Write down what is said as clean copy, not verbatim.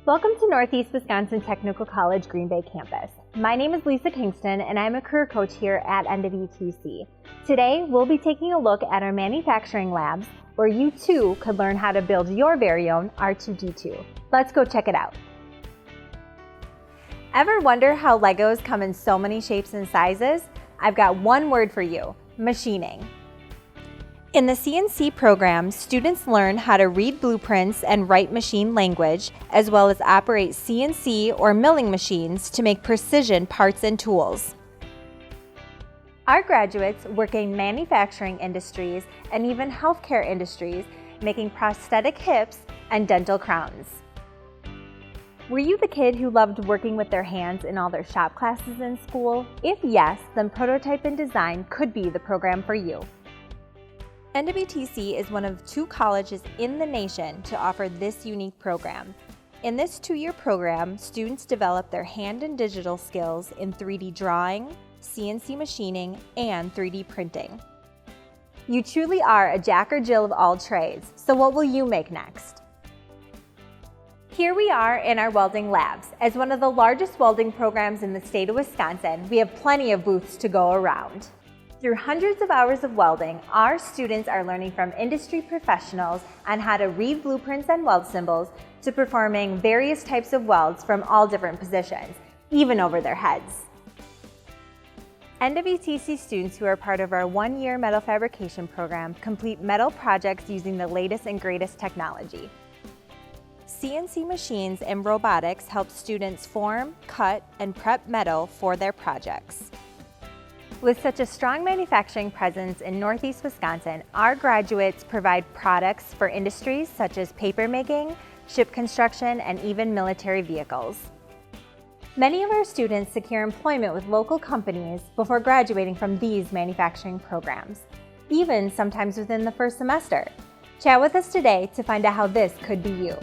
Welcome to Northeast Wisconsin Technical College Green Bay campus. My name is Lisa Kingston and I'm a career coach here at nwtc. Today we'll be taking a look at our manufacturing labs where you too could learn how to build your very own R2-D2. Let's go check it out. Ever wonder how Legos come in so many shapes and sizes? I've got one word for you: machining. In the CNC program, students learn how to read blueprints and write machine language, as well as operate CNC or milling machines to make precision parts and tools. Our graduates work in manufacturing industries and even healthcare industries, making prosthetic hips and dental crowns. Were you the kid who loved working with their hands in all their shop classes in school? If yes, then Prototype and Design could be the program for you. NWTC is one of 2 colleges in the nation to offer this unique program. In this 2-year program, students develop their hand and digital skills in 3D drawing, CNC machining, and 3D printing. You truly are a Jack or Jill of all trades, so what will you make next? Here we are in our welding labs. As one of the largest welding programs in the state of Wisconsin, we have plenty of booths to go around. Through hundreds of hours of welding, our students are learning from industry professionals on how to read blueprints and weld symbols to performing various types of welds from all different positions, even over their heads. NWTC students who are part of our 1-year metal fabrication program complete metal projects using the latest and greatest technology. CNC machines and robotics help students form, cut, and prep metal for their projects. With such a strong manufacturing presence in Northeast Wisconsin, our graduates provide products for industries such as paper making, ship construction, and even military vehicles. Many of our students secure employment with local companies before graduating from these manufacturing programs, even sometimes within the first semester. Chat with us today to find out how this could be you.